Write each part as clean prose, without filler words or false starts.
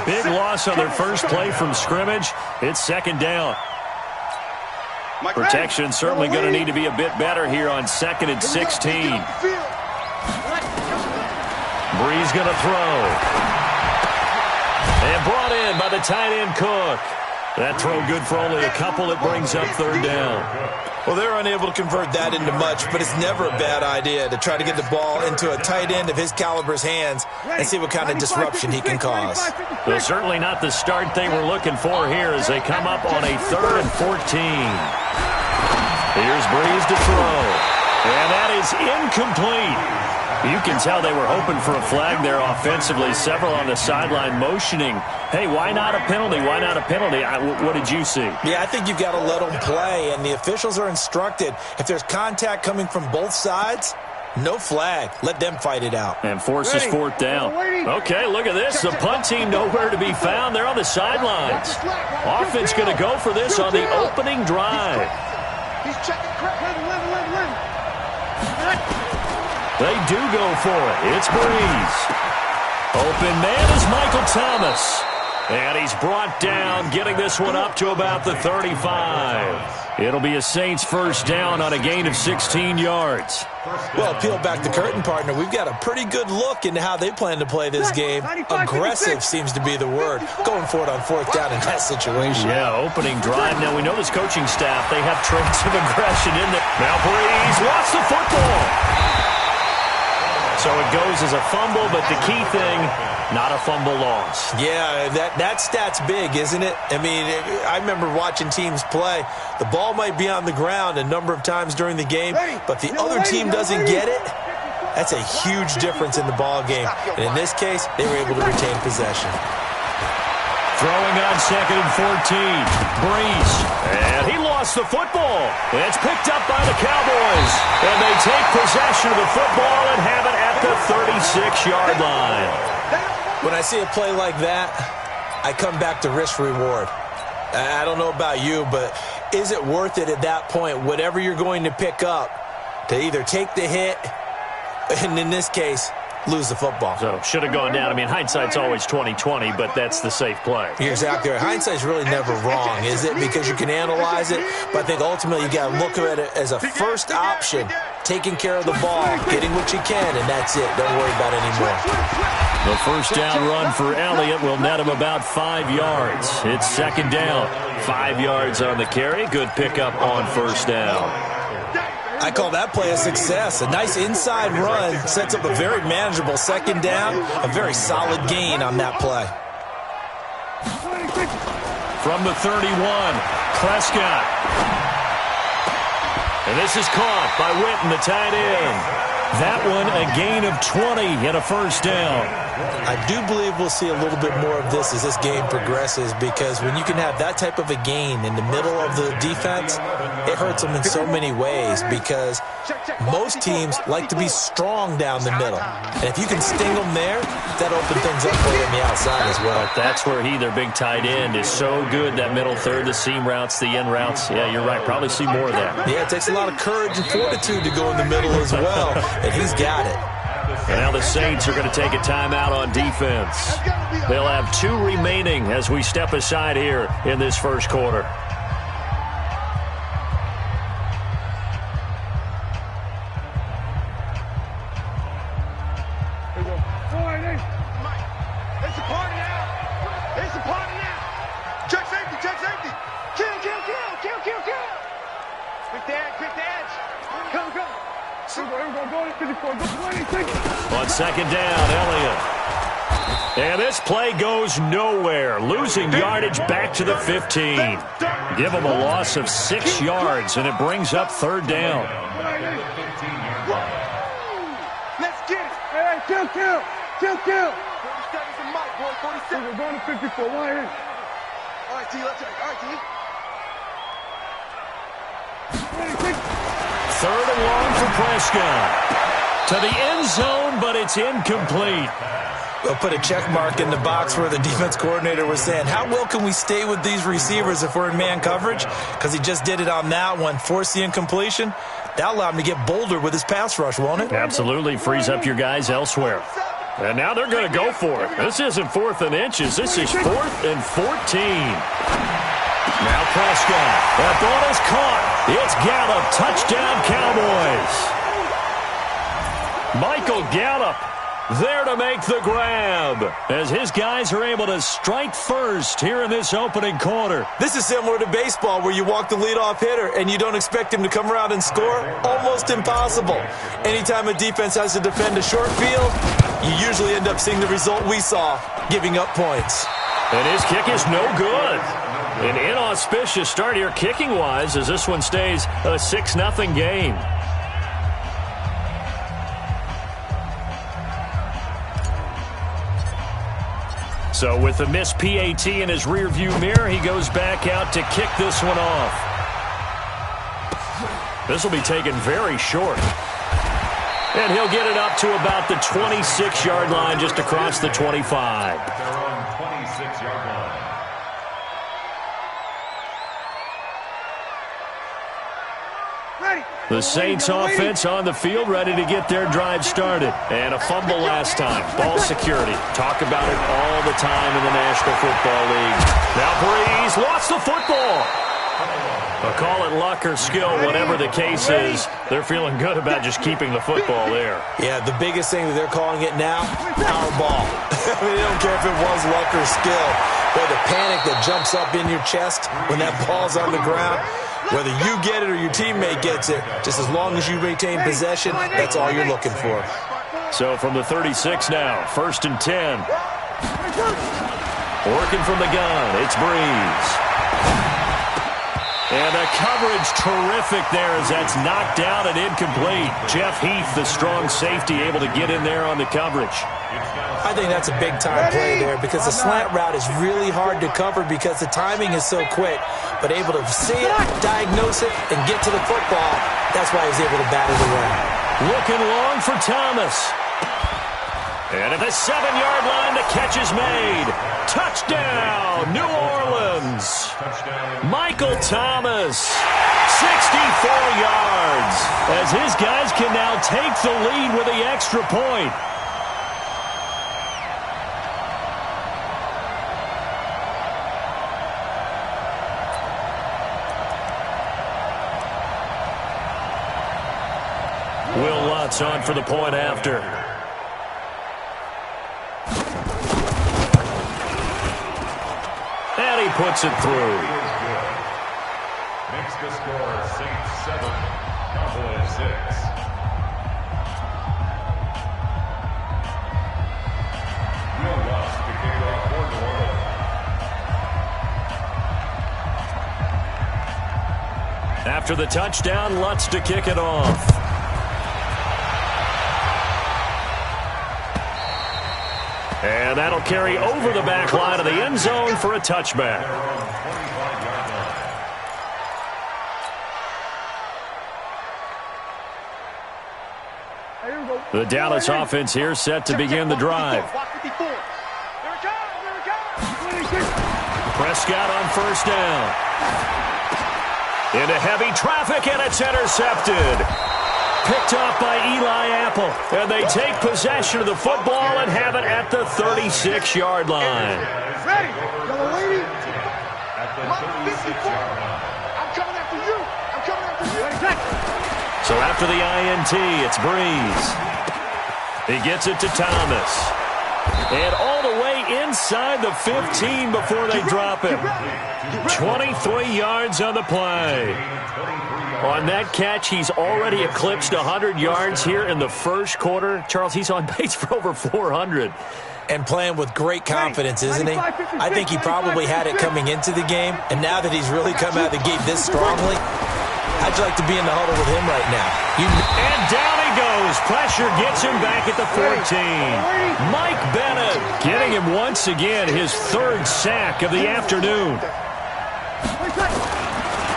Big loss on their first play from scrimmage. It's second down. Protection certainly going to need to be a bit better here on 2nd and 16. Bree's going to throw. And brought in by the tight end Cook. That throw good for only a couple. It brings up third down. Well, they're unable to convert that into much, but it's never a bad idea to try to get the ball into a tight end of his caliber's hands and see what kind of disruption he can cause. Well, certainly not the start they were looking for here as they come up on a 3rd and 14. Here's Breeze to throw. And that is incomplete. You can tell they were hoping for a flag there offensively. Several on the sideline motioning, hey, why not a penalty? Why not a penalty? What did you see? Yeah, I think you've got to let them play, and the officials are instructed. If there's contact coming from both sides, no flag. Let them fight it out. And forces 4th down. Okay, look at this. The punt team nowhere to be found. They're on the sidelines. Offense going to go for this on the opening drive. He's checking. They do go for it. It's Breeze. Open man is Michael Thomas. And he's brought down, getting this one up to about the 35. It'll be a Saints first down on a gain of 16 yards. Well, peel back the curtain, partner. We've got a pretty good look into how they plan to play this game. Aggressive seems to be the word. Going for it on 4th down in that situation. Yeah, opening drive. Now, we know this coaching staff, they have traits of aggression in there. Now, Breeze lost the football. So it goes as a fumble, but the key thing, not a fumble loss. Yeah, that stat's big, isn't it? I mean, I remember watching teams play. The ball might be on the ground a number of times during the game, but the other team doesn't get it. That's a huge difference in the ball game. And in this case, they were able to retain possession. Throwing on 2nd and 14. Breeze. And he lost the football. It's picked up by the Cowboys. And they take possession of the football and have it at the 36-yard line. When I see a play like that, I come back to risk-reward. I don't know about you, but is it worth it at that point, whatever you're going to pick up, to either take the hit, and in this case, lose the football? So, should have gone down. I mean, hindsight's always 20/20, but that's the safe play. You're exactly right. Hindsight's really never wrong, is it? Because you can analyze it, but I think ultimately you got to look at it as a first option, taking care of the ball, getting what you can, and that's it. Don't worry about it anymore. The first down run for Elliott will net him about 5 yards. It's second down. 5 yards on the carry. Good pickup on first down. I call that play a success. A nice inside run sets up a very manageable second down, a very solid gain on that play. From the 31, Prescott. And this is caught by Witten, the tight end. That one a gain of 20 and a first down. I do believe we'll see a little bit more of this as this game progresses, because when you can have that type of a gain in the middle of the defense, it hurts them in so many ways, because most teams like to be strong down the middle. And if you can sting them there, that opens things up for you on the outside as well. But that's where their big tight end, is so good, that middle third, the seam routes, the in routes. Yeah, you're right. Probably see more of that. Yeah, it takes a lot of courage and fortitude to go in the middle as well, and he's got it. And now the Saints are going to take a timeout on defense. They'll have 2 remaining as we step aside here in this first quarter. On second down, Elliott. And this play goes nowhere. Losing yardage back to the 15. Give them a loss of 6 yards, and it brings up third down. Let's get it. Hey, kill. 40 seconds in Mike, boy. 40 seconds. We're going to 54. Right here. All right, T. Let's take it. All right, T. Third and long for Prescott. To the end zone, but it's incomplete. They'll put a check mark in the box where the defense coordinator was saying, how well can we stay with these receivers if we're in man coverage? Because he just did it on that one, forced the incompletion. That'll allow him to get bolder with his pass rush, won't it? Absolutely. Frees up your guys elsewhere. And now they're going to go for it. This isn't 4th and inches. This is 4th and 14. Now Prescott. That ball is caught. It's Gallup. Touchdown, Cowboys. Michael Gallup there to make the grab as his guys are able to strike first here in this opening quarter. This is similar to baseball where you walk the leadoff hitter and you don't expect him to come around and score. Almost impossible. Anytime a defense has to defend a short field, you usually end up seeing the result we saw, giving up points. And his kick is no good. An inauspicious start here kicking-wise as this one stays a 6-0 game. So with the missed PAT in his rearview mirror, he goes back out to kick this one off. This will be taken very short. And he'll get it up to about the 26-yard line, just across the 25. The Saints offense on the field, ready to get their drive started. And a fumble last time. Ball security. Talk about it all the time in the National Football League. Now Breeze lost the football. Call it luck or skill, whatever the case is. They're feeling good about just keeping the football there. Yeah, the biggest thing that they're calling it now, power ball. I mean, they don't care if it was luck or skill. Or the panic that jumps up in your chest when that ball's on the ground. Whether you get it or your teammate gets it, just as long as you retain possession, that's all you're looking for. So from the 36 now, 1st and 10. Working from the gun, it's Breeze. And the coverage terrific there as that's knocked down and incomplete. Jeff Heath, the strong safety, able to get in there on the coverage. I think that's a big-time play there because the slant route is really hard to cover because the timing is so quick. But able to see it, diagnose it, and get to the football, that's why he was able to bat it away. Looking long for Thomas. And at the 7-yard line, the catch is made. Touchdown, New Orleans. Michael Thomas, 64 yards, as his guys can now take the lead with the extra point. Will Lutz on for the point after. And he puts it through. Makes the score Saints 7, Cowboys 6. Will Lutz to kick off for New Orleans. After the touchdown, Lutz to kick it off. And that'll carry over the back line of the end zone for a touchback. The Dallas offense here set to begin the drive. Prescott on 1st down. Into heavy traffic, and it's intercepted. Picked off by Eli Apple. And they take possession of the football and have it at the 36-yard line. Ready? Yellow lady. I'm coming after you. I'm coming after you. So after the INT, it's Breeze. He gets it to Thomas. And all the way inside the 15 before they drop him. 23 yards on the play. On that catch, he's already eclipsed 100 yards here in the first quarter. Charles, he's on pace for over 400. And playing with great confidence, isn't he? I think he probably had it coming into the game, and now that he's really come out of the gate this strongly, how'd you like to be in the huddle with him right now? And down he goes. Pressure gets him back at the 14. Mike Bennett getting him once again his 3rd sack of the afternoon.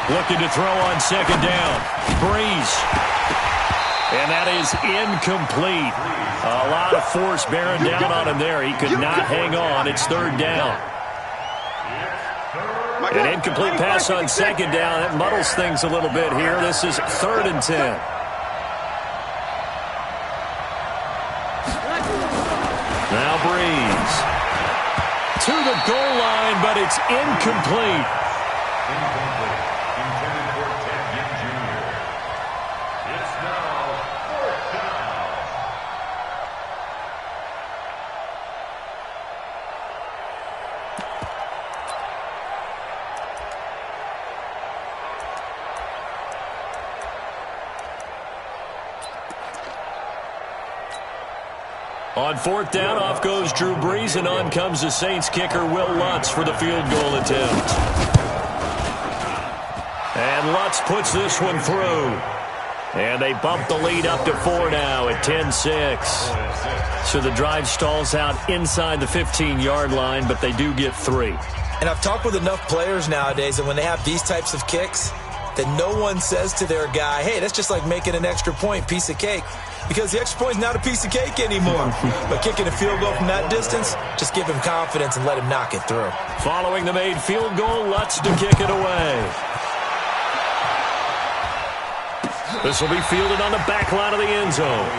Looking to throw on 2nd down. Breeze. And that is incomplete. A lot of force bearing down on him there. He could not hang on. It's 3rd down. An incomplete pass on 2nd down. That muddles things a little bit here. This is 3rd and 10. to the goal line, but it's incomplete. Incomplete. Intended for Ted Ginn Jr. It's now 4th down. On 4th down, off goes Drew Brees, and on comes the Saints kicker, Will Lutz, for the field goal attempt. And Lutz puts this one through. And they bump the lead up to 4 now at 10-6. So the drive stalls out inside the 15-yard line, but they do get 3. And I've talked with enough players nowadays, and when they have these types of kicks, that no one says to their guy, hey, that's just like making an extra point, piece of cake. Because the extra point is not a piece of cake anymore. But kicking a field goal from that distance, just give him confidence and let him knock it through. Following the made field goal, Lutz to kick it away. This will be fielded on the back line of the end zone.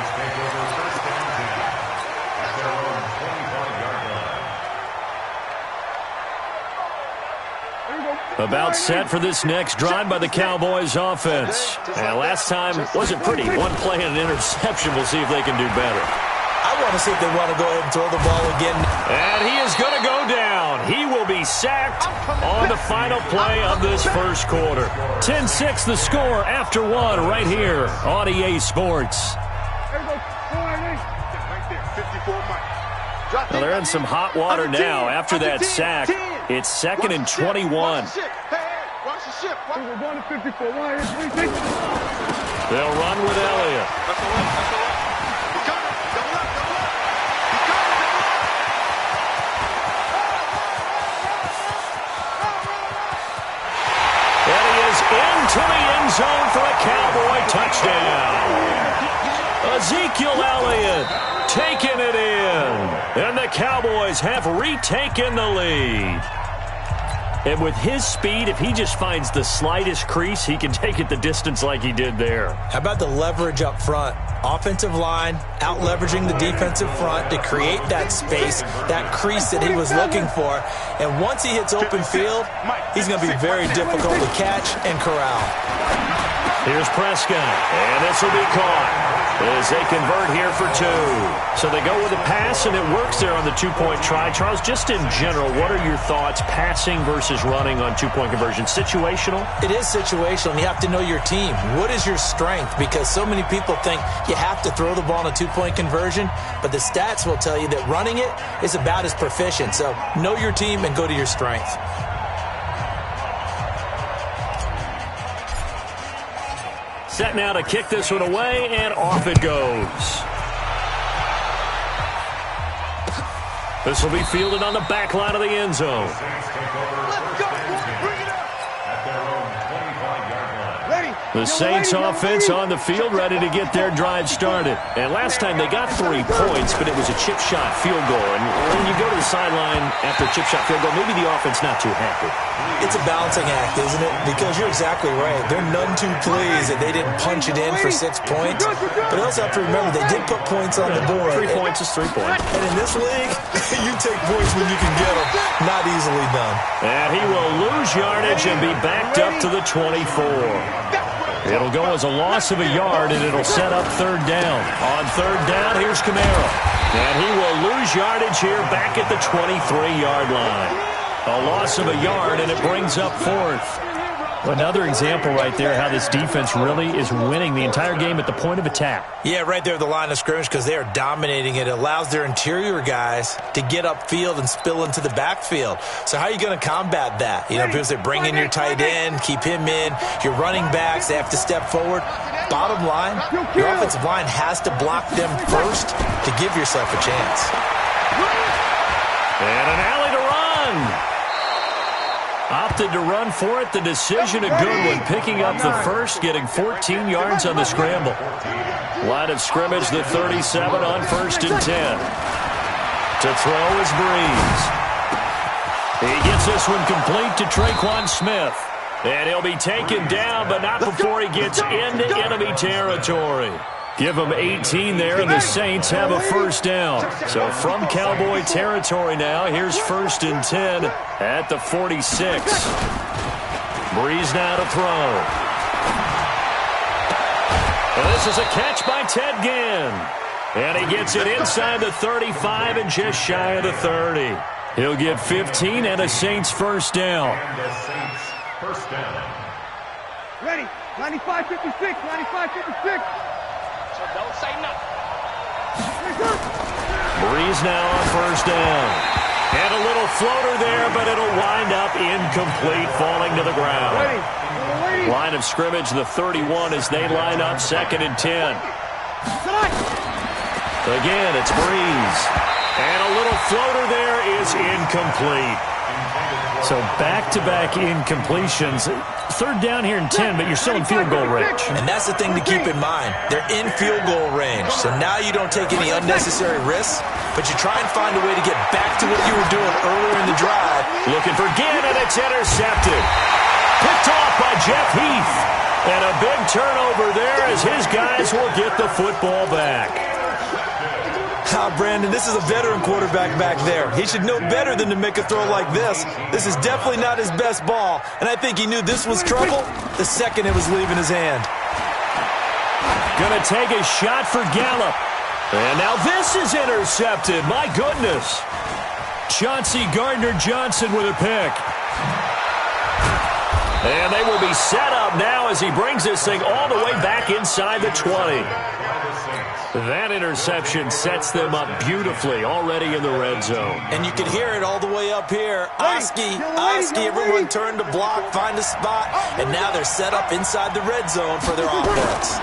About set for this next drive by the Cowboys offense. And last time wasn't pretty. One play and an interception. We'll see if they can do better. I want to see if they want to go ahead and throw the ball again. And he is going to go down. He will be sacked on the final play of this first quarter. 10-6 the score after 1 right here on EA Sports. Well, they're in some hot water now after that sack. It's 2nd and 21. They'll run with Elliott. And he is into the end zone for a Cowboy touchdown. Ezekiel Elliott taking it in. And the Cowboys have retaken the lead. And with his speed, if he just finds the slightest crease, he can take it the distance like he did there. How about the leverage up front? Offensive line out-leveraging the defensive front to create that space, that crease that he was looking for. And once he hits open field, he's going to be very difficult to catch and corral. Here's Prescott, and this will be caught as they convert here for 2. So they go with a pass, and it works there on the 2-point try. Charles, just in general, what are your thoughts passing versus running on 2-point conversion? Situational? It is situational, and you have to know your team. What is your strength? Because so many people think you have to throw the ball on a 2-point conversion, but the stats will tell you that running it is about as proficient. So know your team and go to your strength. Set now to kick this one away, and off it goes. This will be fielded on the back line of the end zone. The Saints offense on the field, ready to get their drive started. And last time they got 3 points, but it was a chip shot field goal. And when you go to the sideline after a chip shot field goal, maybe the offense not too happy. It's a balancing act, isn't it? Because you're exactly right. They're none too pleased that they didn't punch it in for 6 points. But also have to remember, they did put points on the board. 3 points is 3 points. And in this league, you take points when you can get them. Not easily done. And he will lose yardage and be backed up to the 24. It'll go as a loss of a yard, and it'll set up 3rd down. On 3rd down, here's Camaro. And he will lose yardage here back at the 23-yard line. A loss of a yard, and it brings up 4th. Another example right there how this defense really is winning the entire game at the point of attack. Yeah, right there at the line of scrimmage because they are dominating it. It allows their interior guys to get upfield and spill into the backfield. So how are you going to combat that? You know, because they bring in your tight end, keep him in. Your running backs, they have to step forward. Bottom line, your offensive line has to block them first to give yourself a chance. And an alley to run. Opted to run for it. The decision a good one. Picking up the first, getting 14 yards on the scramble. Line of scrimmage, the 37 on 1st and 10. To throw is Brees. He gets this one complete to Traquan Smith. And he'll be taken down, but not before he gets into enemy territory. Give them 18 there, and the Saints have a first down. So from Cowboy territory now, here's 1st and 10 at the 46. Breeze now to throw. And this is a catch by Ted Ginn. And he gets it inside the 35 and just shy of the 30. He'll get 15 and a Saints first down. And the Saints first down. Ready. 95-56. 95-56. So don't say nothing. Breeze now on first down. And a little floater there, but it'll wind up incomplete, falling to the ground. Ready. Line of scrimmage, the 31, as they line up 2nd and 10. Again, it's Breeze. And a little floater there is incomplete. So back-to-back incompletions. 3rd down here and 10, but you're still in field goal range. And that's the thing to keep in mind. They're in field goal range. So now you don't take any unnecessary risks, but you try and find a way to get back to what you were doing earlier in the drive. Looking for Ginn, and it's intercepted. Picked off by Jeff Heath. And a big turnover there as his guys will get the football back. Brandon, this is a veteran quarterback back there. He should know better than to make a throw like this. This is definitely not his best ball, and I think he knew this was trouble the second it was leaving his hand. Gonna take a shot for Gallup. And now this is intercepted. My goodness. Chauncey Gardner-Johnson with a pick. And they will be set up now as he brings this thing all the way back inside the 20. That interception sets them up beautifully already in the red zone. And you can hear it all the way up here. Oski, everyone turned to block, find a spot, and now they're set up inside the red zone for their offense.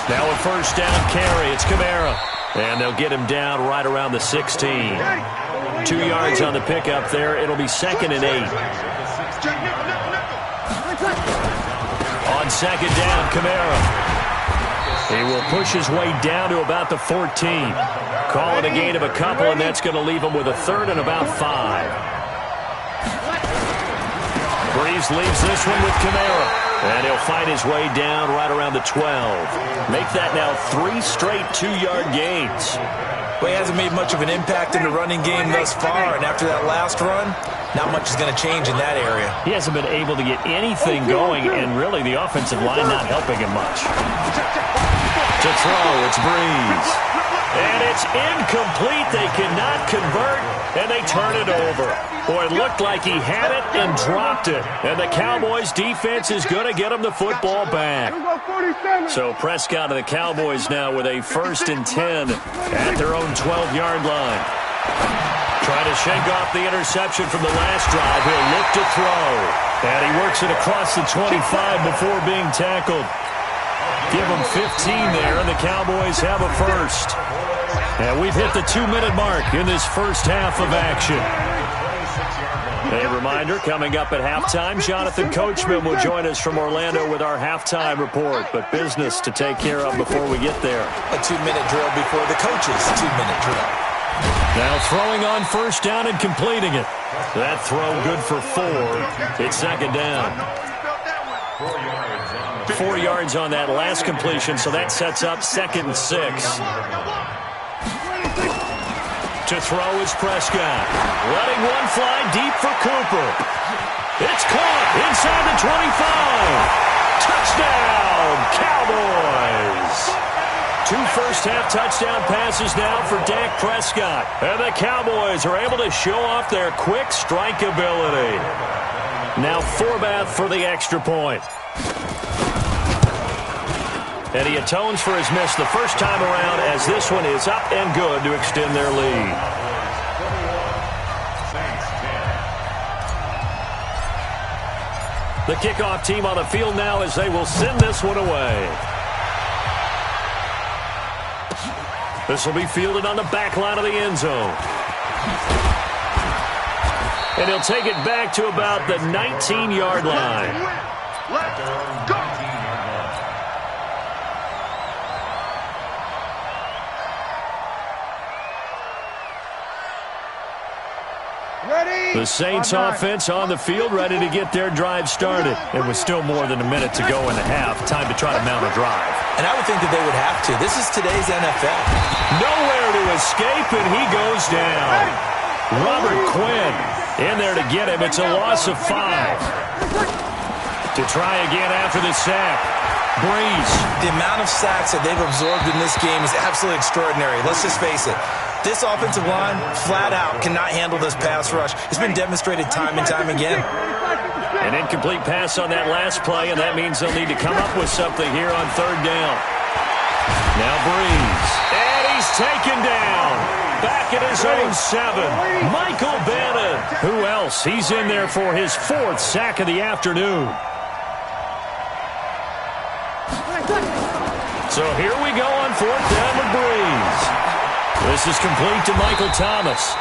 Now a first down carry. It's Kamara. And they'll get him down right around the 16. 2 yards on the pickup there. It'll be 2nd and 8. On 2nd down, Kamara. He will push his way down to about the 14. Call it a gain of a couple, and that's going to leave him with a 3rd and about 5. Breeze leaves this one with Kamara. And he'll find his way down right around the 12. Make that now 3 straight 2-yard gains. Well, he hasn't made much of an impact in the running game thus far, and after that last run, not much is going to change in that area. He hasn't been able to get anything going, and really the offensive line not helping him much. To throw, it's Breeze. And it's incomplete. They cannot convert, and they turn it over. Boy, it looked like he had it and dropped it. And the Cowboys' defense is going to get him the football back. So Prescott and the Cowboys now with a 1st and 10 at their own 12-yard line. Trying to shake off the interception from the last drive. He'll look to throw. And he works it across the 25 before being tackled. Give him 15 there, and the Cowboys have a first. And we've hit the 2-minute mark in this first half of action. A reminder, coming up at halftime, Jonathan Coachman will join us from Orlando with our halftime report. But business to take care of before we get there. A 2-minute drill before the coach's 2-minute drill. Now throwing on first down and completing it. That throw good for 4. It's 2nd down. 4 yards on that last completion, so that sets up 2nd and 6. To throw is Prescott. Letting one fly deep for Cooper. It's caught inside the 25. Touchdown, Cowboys. 2 first-half touchdown passes now for Dak Prescott. And the Cowboys are able to show off their quick strike ability. Now Forbath for the extra point. And he atones for his miss the first time around as this one is up and good to extend their lead. The kickoff team on the field now as they will send this one away. This will be fielded on the back line of the end zone. And he'll take it back to about the 19-yard line. Let's go. The Saints offense on the field, ready to get their drive started. It was still more than a minute to go in the half. Time to try to mount a drive. And I would think that they would have to. This is today's NFL. Nowhere to escape, and he goes down. Robert Quinn in there to get him. It's a loss of 5. To try again after the sack. Breeze. The amount of sacks that they've absorbed in this game is absolutely extraordinary. Let's just face it. This offensive line, flat out, cannot handle this pass rush. It's been demonstrated time and time again. An incomplete pass on that last play, and that means they'll need to come up with something here on 3rd down. Now Breeze. And he's taken down. Back at his own 7. Michael Bannon. Who else? He's in there for his 4th sack of the afternoon. So here we go on 4th down with Breeze. This is complete to Michael Thomas.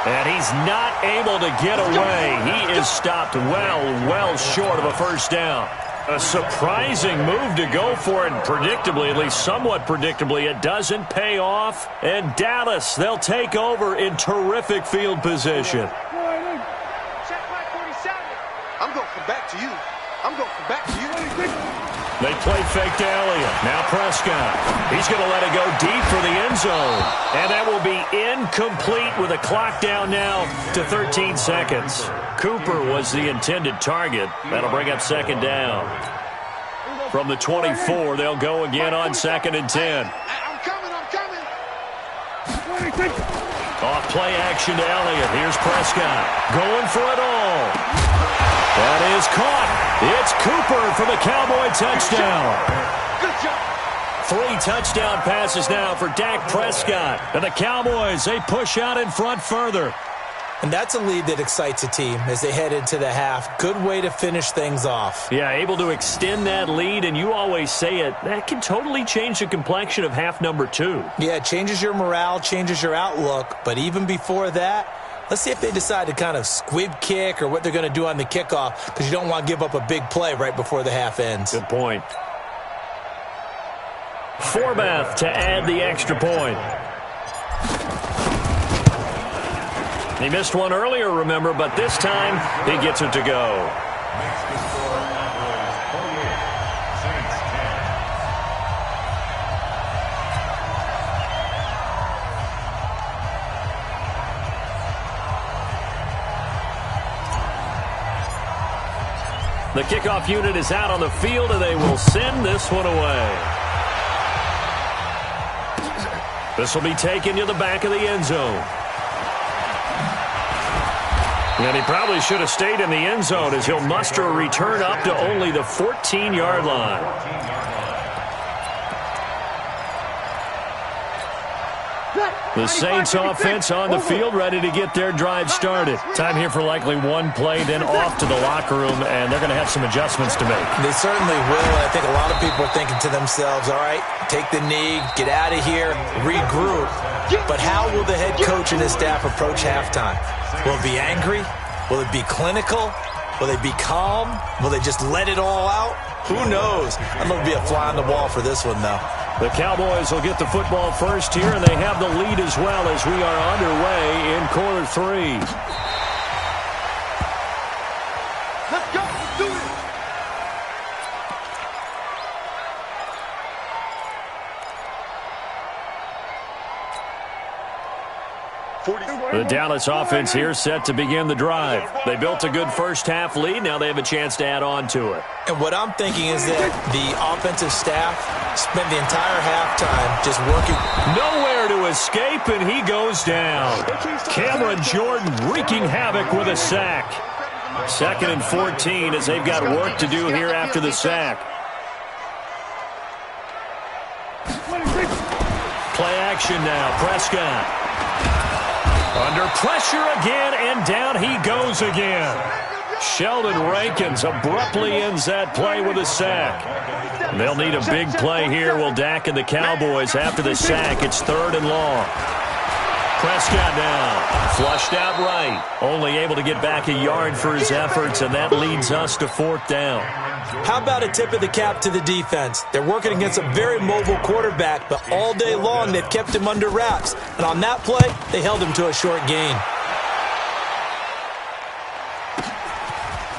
And he's not able to get away. He is stopped well short of a 1st down. A surprising move to go for it, and predictably, at least somewhat predictably, it doesn't pay off. And Dallas, they'll take over in terrific field position. I'm going to come back to you. I'm going to come back to you. They play fake to Elliott. Now Prescott. He's going to let it go deep for the end zone. And that will be incomplete with a clock down now to 13 seconds. Cooper was the intended target. That'll bring up 2nd down. From the 24, they'll go again on 2nd and 10. I'm coming. Off play action to Elliott. Here's Prescott. Going for it all. That is caught. It's Cooper for the Cowboy touchdown. Good job. 3 touchdown passes now for Dak Prescott. And the Cowboys, they push out in front further. And that's a lead that excites a team as they head into the half. Good way to finish things off. Yeah, able to extend that lead, and you always say it, that can totally change the complexion of half number 2. Yeah, it changes your morale, changes your outlook. But even before that, let's see if they decide to kind of squib kick or what they're going to do on the kickoff, because you don't want to give up a big play right before the half ends. Good point. Forbath to add the extra point. He missed one earlier, remember, but this time he gets it to go. The kickoff unit is out on the field, and they will send this one away. This will be taken to the back of the end zone. And he probably should have stayed in the end zone as he'll muster a return up to only the 14-yard line. The Saints offense on the field, ready to get their drive started. Time here for likely one play, then off to the locker room, and they're going to have some adjustments to make. They certainly will, and I think a lot of people are thinking to themselves, all right, take the knee, get out of here, regroup. But how will the head coach and his staff approach halftime? Will it be angry? Will it be clinical? Will they be calm? Will they just let it all out? Who knows? I'm going to be a fly on the wall for this one, though. The Cowboys will get the football first here, and they have the lead as well as we are underway in quarter 3. Let's go. Let's do it. The Dallas offense here set to begin the drive. They built a good first-half lead. Now they have a chance to add on to it. And what I'm thinking is that the offensive staff spent the entire halftime just working. Nowhere to escape, and he goes down. Cameron Jordan wreaking havoc with a sack. 2nd and 14 as they've got work to do here after the sack. Play action now. Prescott. Under pressure again, and down he goes again. Sheldon Rankins abruptly ends that play with a sack. They'll need a big play here, will Dak and the Cowboys after the sack. It's 3rd and long. Prescott now, flushed out right. Only able to get back a yard for his efforts, and that leads us to 4th down. How about a tip of the cap to the defense? They're working against a very mobile quarterback, but all day long they've kept him under wraps. And on that play, they held him to a short gain.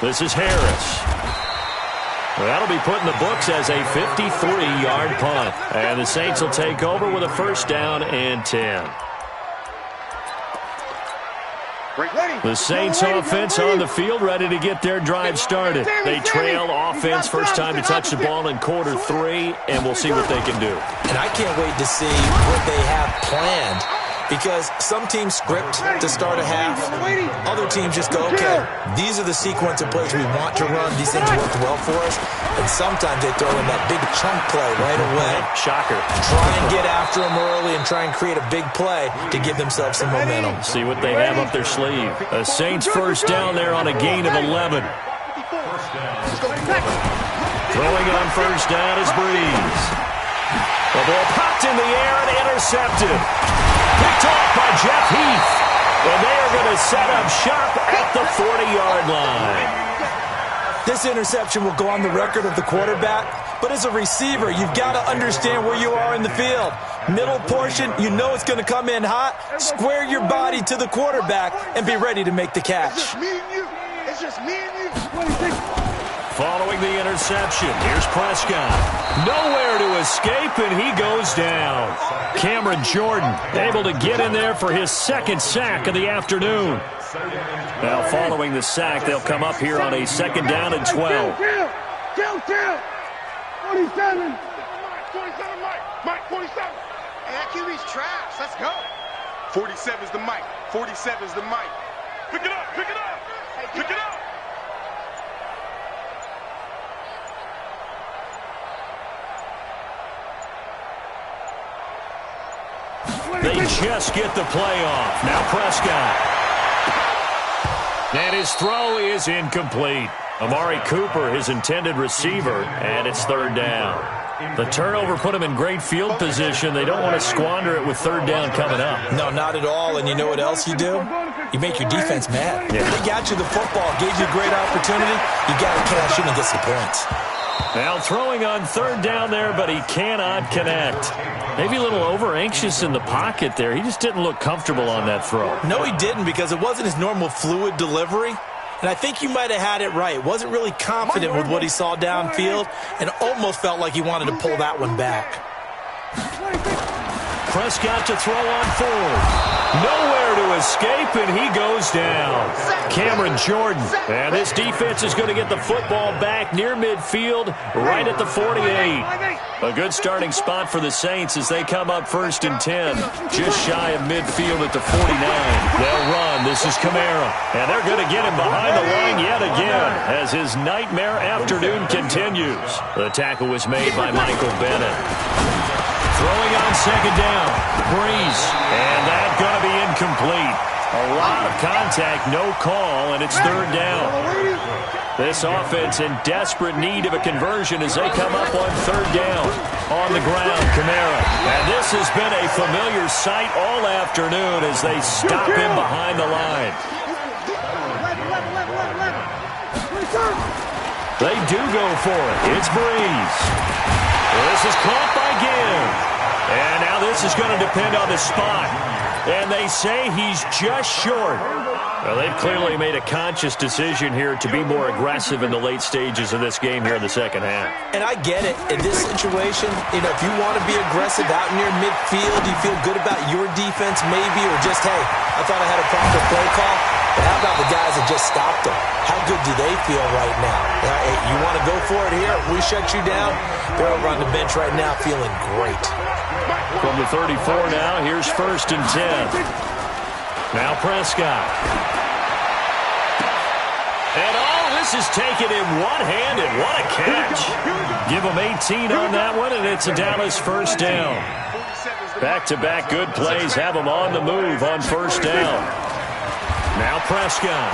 This is Harris. That'll be put in the books as a 53-yard punt. And the Saints will take over with a first down and 10. The Saints offense on the field, ready to get their drive started. They trail offense first time to touch the ball in quarter 3, and we'll see what they can do. And I can't wait to see what they have planned, because some teams script to start a half. Other teams just go, okay, these are the sequence of plays we want to run. These things work well for us. And sometimes they throw in that big chunk play right away. Shocker. Try and get after them early and try and create a big play to give themselves some momentum. See what they have up their sleeve. A Saints first down there on a gain of 11. Throwing on first down is Breeze. The ball popped in the air and intercepted. Picked off by Jeff Heath. And they are going to set up shop at the 40-yard line. This interception will go on the record of the quarterback, but as a receiver, you've got to understand where you are in the field. Middle portion, you know it's going to come in hot. Square your body to the quarterback and be ready to make the catch. It's just me and you. It's just me and you. Following the interception, here's Prescott. Nowhere to escape, and he goes down. Cameron Jordan able to get in there for his second sack of the afternoon. Now following the sack, they'll come up here on a second down and 12. Kill. 47. Mike, 47. Hey, that QB's trash. Let's go. 47's the mic. 47's the mic. Pick it up. Pick it up. Hey, Pick it up. They just get the play off. Now Prescott. And his throw is incomplete. Amari Cooper, his intended receiver, and it's third down. The turnover put him in great field position. They don't want to squander it with third down coming up. No, not at all. And you know what else you do? You make your defense mad. Yeah. They got you the football, gave you a great opportunity. You got to cash in and get some points. Now throwing on third down there, but he cannot connect. Maybe a little over-anxious in the pocket there. He just didn't look comfortable on that throw. No, he didn't, because it wasn't his normal fluid delivery. And I think you might have had it right. Wasn't really confident with what he saw downfield and almost felt like he wanted to pull that one back. Prescott to throw on fourth. Nowhere to escape, and he goes down. Cameron Jordan. And this defense is going to get the football back near midfield, right at the 48. A good starting spot for the Saints as they come up first and 10. Just shy of midfield at the 49. They'll run. This is Kamara. And they're going to get him behind the line yet again as his nightmare afternoon continues. The tackle was made by Michael Bennett. Throwing on second down. Breeze. And that's going to be incomplete. A lot of contact, no call, and it's third down. This offense in desperate need of a conversion as they come up on third down. On the ground, Kamara. And this has been a familiar sight all afternoon as they stop him behind the line. They do go for it. It's Breeze. This is caught by Gibb. And now this is going to depend on the spot. And they say he's just short. Well, they've clearly made a conscious decision here to be more aggressive in the late stages of this game here in the second half. And I get it. In this situation, you know, if you want to be aggressive out near midfield, you feel good about your defense maybe, or just, hey, I thought I had a proper play call. But how about the guys that just stopped them? How good do they feel right now? Hey, you want to go for it here? We shut you down. They're over on the bench right now feeling great. From the 34 now, here's first and 10. Now Prescott. And all this is taken in one-handed. What a catch. Give him 18 on that one, and it's a Dallas first down. Back-to-back good plays have them on the move on first down. Now Prescott.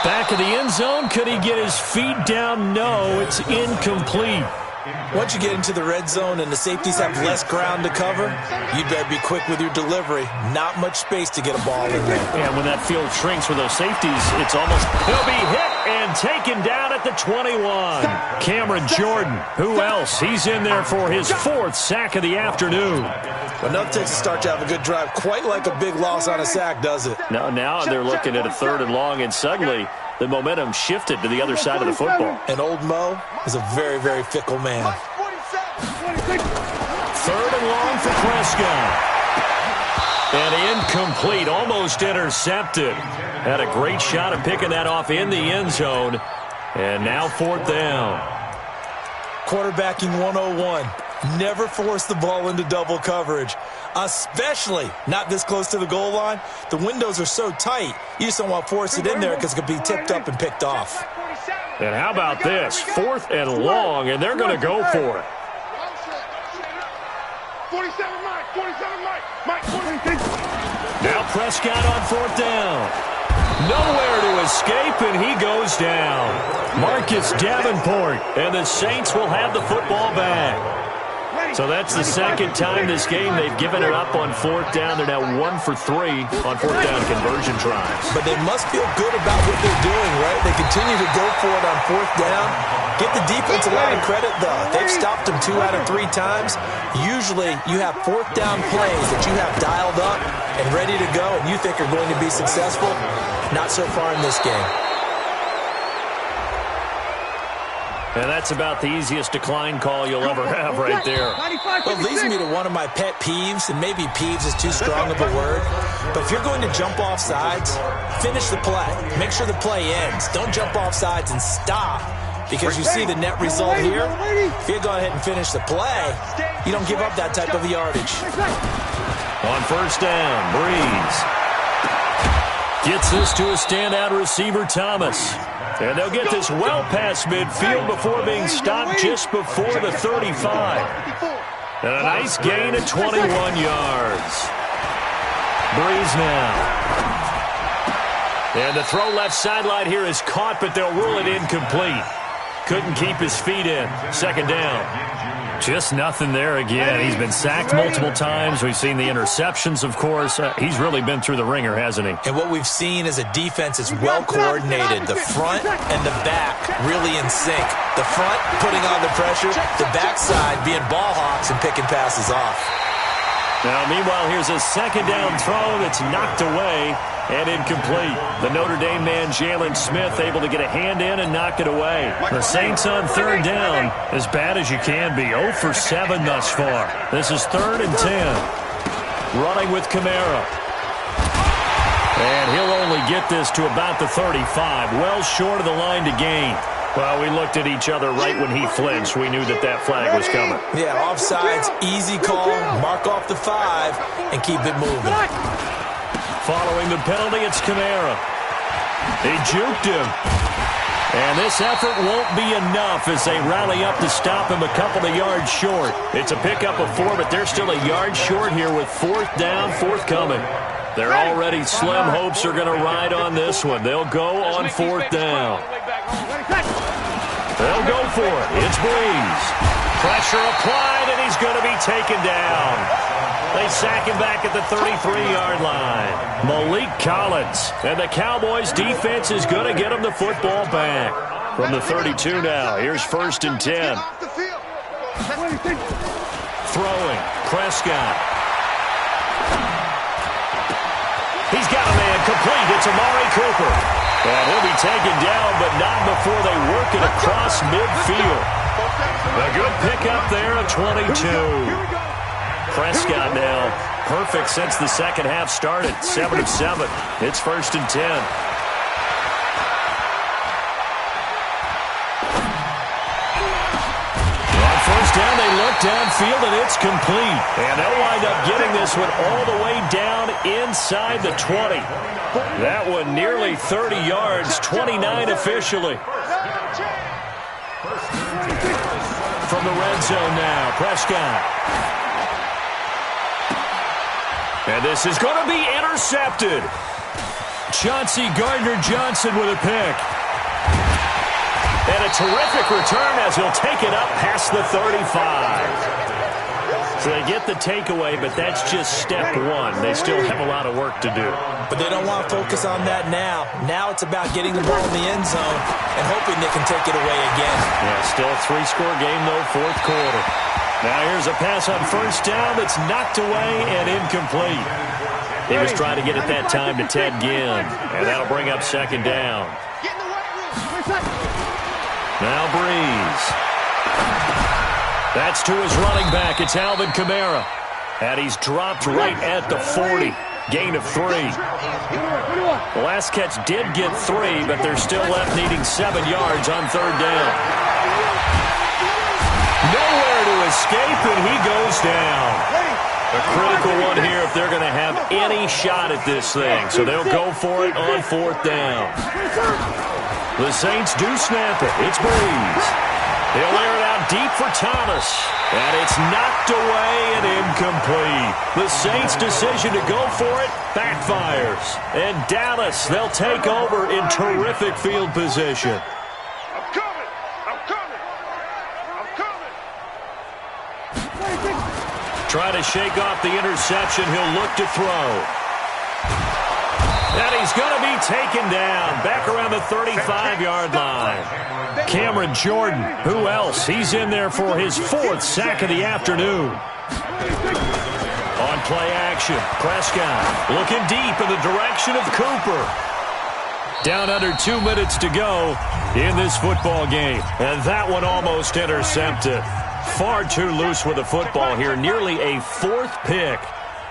Back of the end zone. Could he get his feet down? No, it's incomplete. Once you get into the red zone and the safeties have less ground to cover, you'd better be quick with your delivery. Not much space to get a ball in there. And when that field shrinks with those safeties, it's almost... He'll be hit and taken down at the 21. Cameron Jordan. Who else? He's in there for his fourth sack of the afternoon. Well, nothing takes a start to have a good drive quite like a big loss on a sack, does it? Now they're looking at a third and long, and suddenly the momentum shifted to the other side of the football. And old Mo is a very, very fickle man. 3rd and long for Prescott. And incomplete, almost intercepted. Had a great shot at picking that off in the end zone. And now 4th down. Quarterbacking 101. Never force the ball into double coverage, especially not this close to the goal line. The windows are so tight, you just don't want to force it in there because it could be tipped up and picked off. And how about this? 4th and long, and they're going to go for it. 47 Mike, 46. Now Prescott on 4th down. Nowhere to escape, and he goes down. Marcus Davenport, and the Saints will have the football back. So that's the second time this game they've given it up on 4th down. They're now 1 for 3 on 4th down conversion tries. But they must feel good about what they're doing, right? They continue to go for it on 4th down. Give the defense a lot of credit, though. They've stopped them 2 out of 3 times. Usually you have 4th down plays that you have dialed up and ready to go and you think are going to be successful. Not so far in this game. And that's about the easiest decline call you'll ever have right there. Well, it leads me to one of my pet peeves, and maybe peeves is too strong of a word, but if you're going to jump off sides, finish the play. Make sure the play ends. Don't jump off sides and stop, because you see the net result here. If you go ahead and finish the play, you don't give up that type of yardage. On 1st down, Breeze gets this to a standout receiver, Thomas. And they'll get this well past midfield before being stopped just before the 35. And a nice gain of 21 yards. Breeze now. And the throw left sideline here is caught, but they'll rule it incomplete. Couldn't keep his feet in. 2nd down. Just nothing there again. He's been sacked multiple times. We've seen the interceptions, of course. He's really been through the ringer, hasn't he? And what we've seen is a defense is well coordinated. The front and the back really in sync. The front putting on the pressure, the backside being ball hawks and picking passes off. Now, meanwhile, here's a 2nd down throw that's knocked away and incomplete. The Notre Dame man, Jalen Smith, able to get a hand in and knock it away. The Saints on 3rd down, as bad as you can be. 0 for 7 thus far. This is 3rd and 10. Running with Kamara. And he'll only get this to about the 35. Well short of the line to gain. Well, we looked at each other right when he flinched. We knew that that flag was coming. Yeah, offsides, easy call, mark off the 5, and keep it moving. Following the penalty, it's Kamara. He juked him. And this effort won't be enough as they rally up to stop him a couple of yards short. It's a pickup of 4, but they're still a yard short here with 4th down, forthcoming. They're already slim hopes are going to ride on this one. They'll go on 4th down. They'll go for it. It's Breeze. Pressure applied, and he's going to be taken down. They sack him back at the 33-yard line. Malik Collins. And the Cowboys' defense is going to get him the football back. From the 32 now. Here's 1st and 10. Throwing. Prescott. He's got a man complete. It's Amari Cooper. And he'll be taken down, but not before they work it across midfield. A good pickup there of 22. Prescott now perfect since the second half started. 7 of 7. It's 1st and 10. On 1st down, they look downfield, and it's complete. And they'll wind up getting this one all the way down inside the 20. That one nearly 30 yards, 29 officially. From the red zone now, Prescott. And this is going to be intercepted. Chauncey Gardner-Johnson with a pick. And a terrific return as he'll take it up past the 35. So they get the takeaway, but that's just step 1. They still have a lot of work to do. But they don't want to focus on that now. Now it's about getting the ball in the end zone and hoping they can take it away again. Yeah, still a 3-score game, though, 4th quarter. Now here's a pass on 1st down that's knocked away and incomplete. He was trying to get it that time to Ted Ginn, and that'll bring up second down. Now Breeze. That's to his running back. It's Alvin Kamara. And he's dropped right at the 40. Gain of 3. The last catch did get 3, but they're still left needing 7 yards on third down. Nowhere to escape, and he goes down. A critical one here if they're going to have any shot at this thing. So they'll go for it on fourth down. The Saints do snap it. It's Breeze. He'll air it out deep for Thomas. And it's knocked away and incomplete. The Saints' decision to go for it backfires. And Dallas, they'll take over in terrific field position. I'm coming. I'm coming. I'm coming. Try to shake off the interception. He'll look to throw. And he's going to be taken down back around the 35-yard line. Cameron Jordan, who else? He's in there for his 4th sack of the afternoon. On play action, Prescott looking deep in the direction of Cooper. Down under 2 minutes to go in this football game. And that one almost intercepted. Far too loose with the football here. Nearly a 4th pick.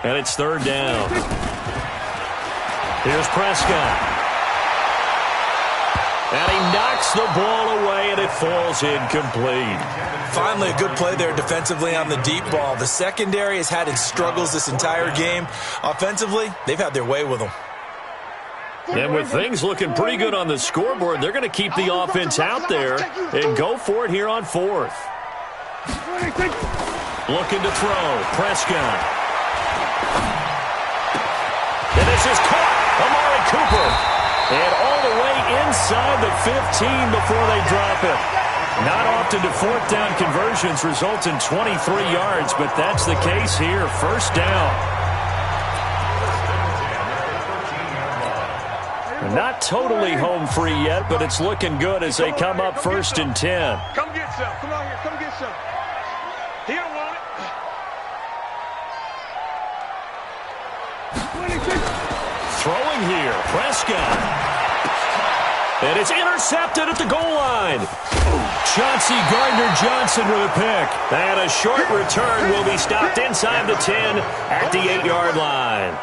And it's third down. Here's Prescott. And he knocks the ball away, and it falls incomplete. Finally, a good play there defensively on the deep ball. The secondary has had its struggles this entire game. Offensively, they've had their way with them. And with things looking pretty good on the scoreboard, they're going to keep the offense out there and go for it here on fourth. Looking to throw. Prescott. And this is caught. Amari Cooper. And all the way inside the 15 before they drop it. Not often do fourth down conversions result in 23 yards, but that's the case here. First down. Not totally home free yet, but it's looking good as they come up 1st and 10. Come get some. Come on here. Come get some. He don't want it. Throwing here, Prescott. And it's intercepted at the goal line. Chauncey Gardner-Johnson with a pick. And a short return will be stopped inside the 10 at the 8-yard line.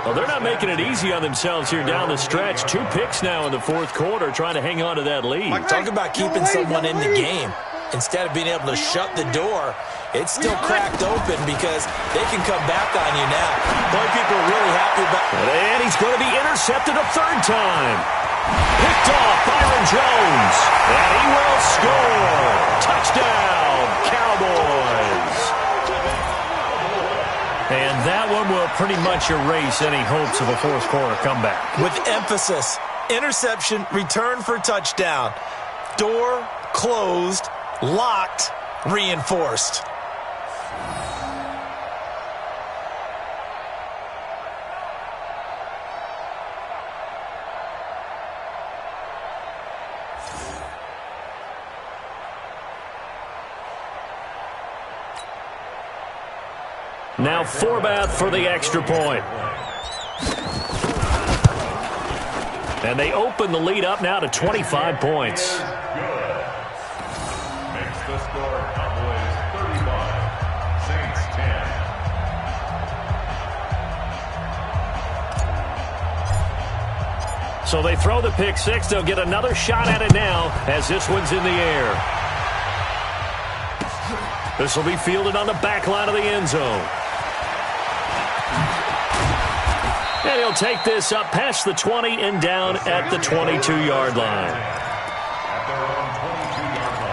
Well, they're not making it easy on themselves here down the stretch. 2 picks now in the 4th quarter trying to hang on to that lead. Talk about keeping someone in the game. Instead of being able to shut the door, it's still cracked open because they can come back on you now. Boy, people are really happy about it. And he's going to be intercepted a 3rd time. Picked off Byron Jones. And he will score. Touchdown, Cowboys. And that one will pretty much erase any hopes of a 4th quarter comeback. With emphasis, interception, return for touchdown. Door closed, locked, reinforced. Now Forbath for the extra point. And they open the lead up now to 25 points. Makes the score Cowboys 35, Saints 10. So they throw the pick 6. They'll get another shot at it now as this one's in the air. This will be fielded on the back line of the end zone. And he'll take this up past the 20 and down at the 22-yard line. At their own 22-yard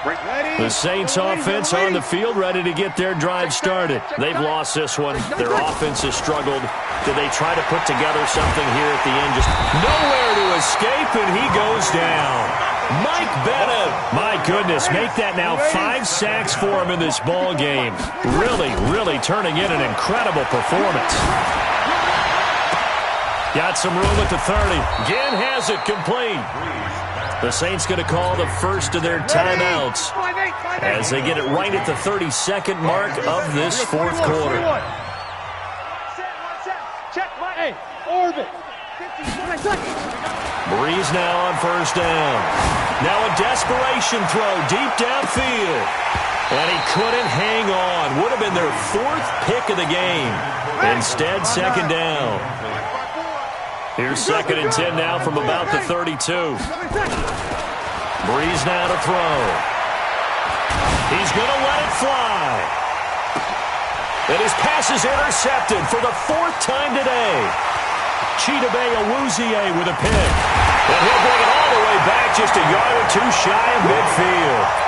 line. The Saints offense on the field ready to get their drive started. They've lost this one. Their offense has struggled. Do they try to put together something here at the end? Just nowhere to escape, and he goes down. Mike Bennett, my goodness, make that now 5 sacks for him in this ball game. Really turning in an incredible performance. Got some room at the 30. Ginn has it complete. The Saints going to call the first of their timeouts. as they get it right at the 32nd mark of this fourth quarter. Hey, orbit. Breeze now on first down. Now a desperation throw deep downfield. And he couldn't hang on. Would have been their fourth pick of the game. Instead, second down. Here's 2nd and 10 now from about the 32. Breeze now to throw. He's going to let it fly. And his pass is intercepted for the 4th time today. Chidobe Awuzie with a pick. And he'll bring it all the way back just a yard or two shy of midfield.